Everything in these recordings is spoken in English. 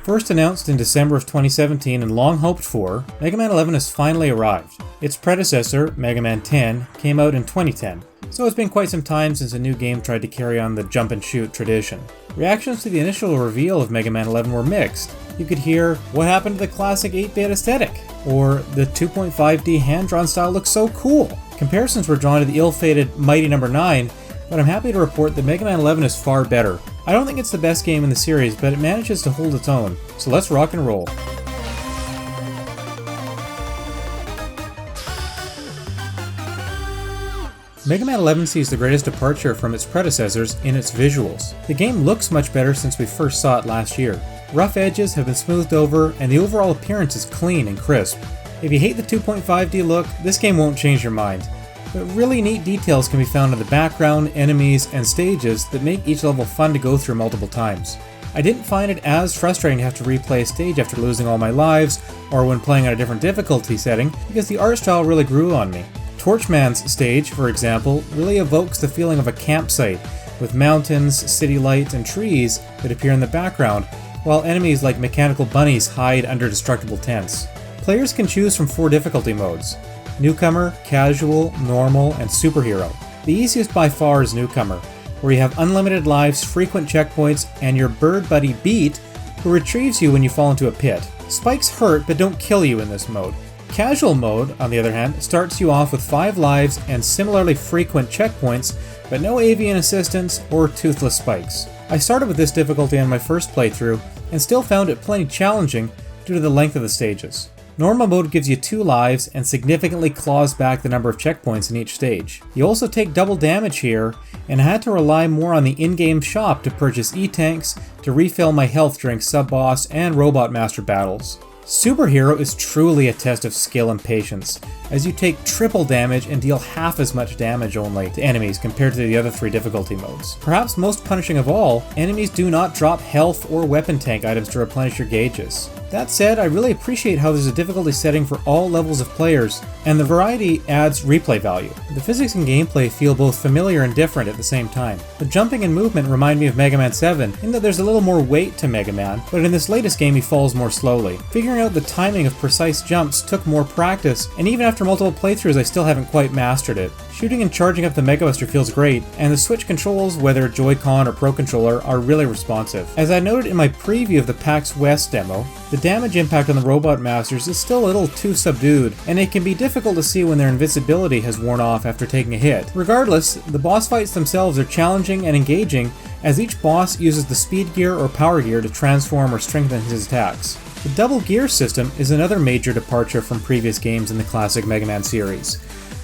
First announced in December of 2017 and long hoped for, Mega Man 11 has finally arrived. Its predecessor, Mega Man 10, came out in 2010, so it's been quite some time since a new game tried to carry on the jump and shoot tradition. Reactions to the initial reveal of Mega Man 11 were mixed. You could hear, "What happened to the classic 8-bit aesthetic?" or "The 2.5D hand-drawn style looks so cool." Comparisons were drawn to the ill-fated Mighty No. 9, but I'm happy to report that Mega Man 11 is far better. I don't think it's the best game in the series, but it manages to hold its own. So let's rock and roll. Mega Man 11 sees the greatest departure from its predecessors in its visuals. The game looks much better since we first saw it last year. Rough edges have been smoothed over, and the overall appearance is clean and crisp. If you hate the 2.5D look, this game won't change your mind. But really neat details can be found in the background, enemies, and stages that make each level fun to go through multiple times. I didn't find it as frustrating to have to replay a stage after losing all my lives, or when playing on a different difficulty setting, because the art style really grew on me. Torchman's stage, for example, really evokes the feeling of a campsite, with mountains, city lights, and trees that appear in the background, while enemies like mechanical bunnies hide under destructible tents. Players can choose from 4 difficulty modes: Newcomer, Casual, Normal, and Superhero. The easiest by far is Newcomer, where you have unlimited lives, frequent checkpoints, and your bird buddy Beat, who retrieves you when you fall into a pit. Spikes hurt but don't kill you in this mode. Casual mode, on the other hand, starts you off with 5 lives and similarly frequent checkpoints, but no avian assistance or toothless spikes. I started with this difficulty on my first playthrough, and still found it plenty challenging due to the length of the stages. Normal mode gives you 2 lives and significantly claws back the number of checkpoints in each stage. You also take double damage here, and I had to rely more on the in-game shop to purchase E-tanks to refill my health during sub-boss and robot master battles. Superhero is truly a test of skill and patience, as you take triple damage and deal half as much damage only to enemies compared to the other 3 difficulty modes. Perhaps most punishing of all, enemies do not drop health or weapon tank items to replenish your gauges. That said, I really appreciate how there's a difficulty setting for all levels of players, and the variety adds replay value. The physics and gameplay feel both familiar and different at the same time. The jumping and movement remind me of Mega Man 7, in that there's a little more weight to Mega Man, but in this latest game he falls more slowly. Figuring out the timing of precise jumps took more practice, and even after multiple playthroughs I still haven't quite mastered it. Shooting and charging up the Mega Buster feels great, and the Switch controls, whether Joy-Con or Pro Controller, are really responsive. As I noted in my preview of the PAX West demo, the damage impact on the Robot Masters is still a little too subdued, and it can be difficult to see when their invincibility has worn off after taking a hit. Regardless, the boss fights themselves are challenging and engaging, as each boss uses the speed gear or power gear to transform or strengthen his attacks. The double gear system is another major departure from previous games in the classic Mega Man series.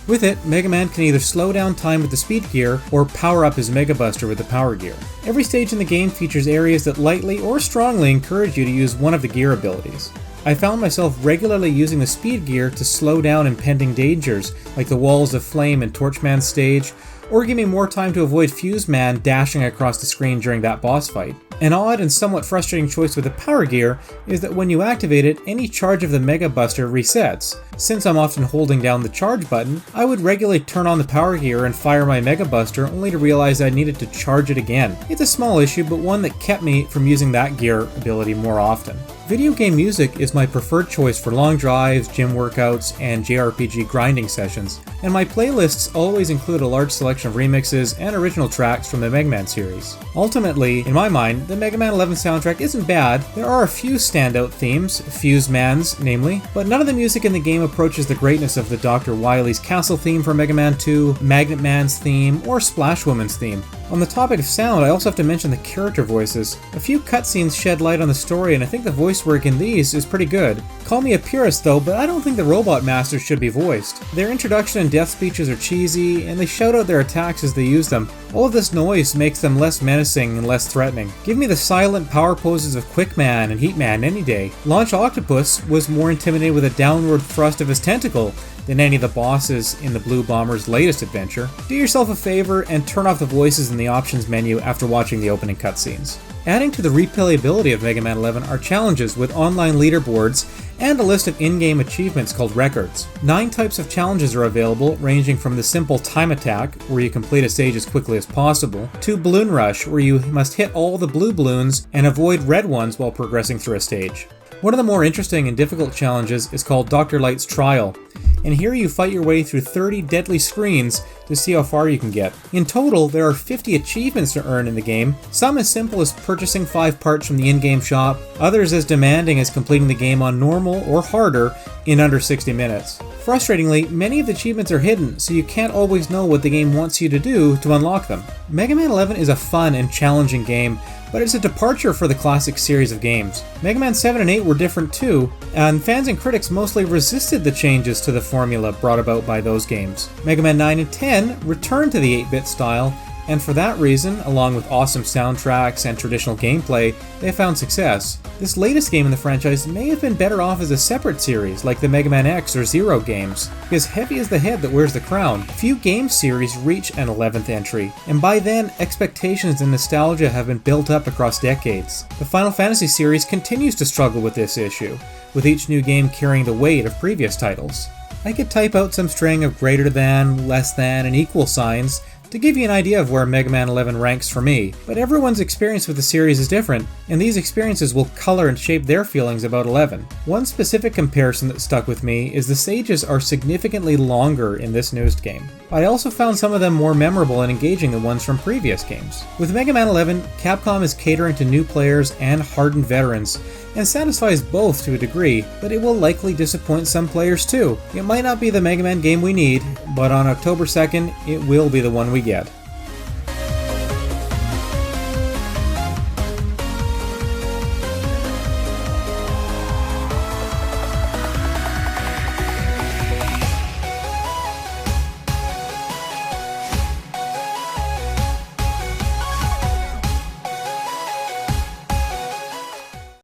With it, Mega Man can either slow down time with the speed gear or power up his Mega Buster with the power gear. Every stage in the game features areas that lightly or strongly encourage you to use one of the gear abilities. I found myself regularly using the speed gear to slow down impending dangers like the Walls of Flame in Torchman's stage, or give me more time to avoid Fuse Man dashing across the screen during that boss fight. An odd and somewhat frustrating choice with the power gear is that when you activate it, any charge of the Mega Buster resets. Since I'm often holding down the charge button, I would regularly turn on the power gear and fire my Mega Buster only to realize I needed to charge it again. It's a small issue, but one that kept me from using that gear ability more often. Video game music is my preferred choice for long drives, gym workouts, and JRPG grinding sessions, and my playlists always include a large selection of remixes and original tracks from the Mega Man series. Ultimately, in my mind, the Mega Man 11 soundtrack isn't bad. There are a few standout themes, Fuse Man's namely, but none of the music in the game approaches the greatness of the Dr. Wily's Castle theme from Mega Man 2, Magnet Man's theme, or Splash Woman's theme. On the topic of sound, I also have to mention the character voices. A few cutscenes shed light on the story, and I think the voice work in these is pretty good. Call me a purist though, but I don't think the Robot Masters should be voiced. Their introduction and death speeches are cheesy, and they shout out their attacks as they use them. All of this noise makes them less menacing and less threatening. Give me the silent power poses of Quick Man and Heat Man any day. Launch Octopus was more intimidating with a downward thrust of his tentacle than any of the bosses in the Blue Bomber's latest adventure. Do yourself a favor and turn off the voices in the options menu after watching the opening cutscenes. Adding to the replayability of Mega Man 11 are challenges with online leaderboards and a list of in-game achievements called records. 9 types of challenges are available, ranging from the simple time attack, where you complete a stage as quickly as possible, to balloon rush, where you must hit all the blue balloons and avoid red ones while progressing through a stage. One of the more interesting and difficult challenges is called Dr. Light's Trial, and here you fight your way through 30 deadly screens to see how far you can get. In total, there are 50 achievements to earn in the game, some as simple as purchasing 5 parts from the in-game shop, others as demanding as completing the game on normal or harder in under 60 minutes. Frustratingly, many of the achievements are hidden, so you can't always know what the game wants you to do to unlock them. Mega Man 11 is a fun and challenging game, but it's a departure for the classic series of games. Mega Man 7 and 8 were different too, and fans and critics mostly resisted the changes to the formula brought about by those games. Mega Man 9 and 10 returned to the 8-bit style, and for that reason, along with awesome soundtracks and traditional gameplay, they found success. This latest game in the franchise may have been better off as a separate series, like the Mega Man X or Zero games, because heavy is the head that wears the crown. Few game series reach an 11th entry, and by then, expectations and nostalgia have been built up across decades. The Final Fantasy series continues to struggle with this issue, with each new game carrying the weight of previous titles. I could type out some string of greater than, less than, and equal signs to give you an idea of where Mega Man 11 ranks for me, but everyone's experience with the series is different, and these experiences will color and shape their feelings about 11. One specific comparison that stuck with me is the stages are significantly longer in this newest game, but I also found some of them more memorable and engaging than ones from previous games. With Mega Man 11, Capcom is catering to new players and hardened veterans, and satisfies both to a degree, but it will likely disappoint some players too. It might not be the Mega Man game we need, but on October 2nd, it will be the one we get.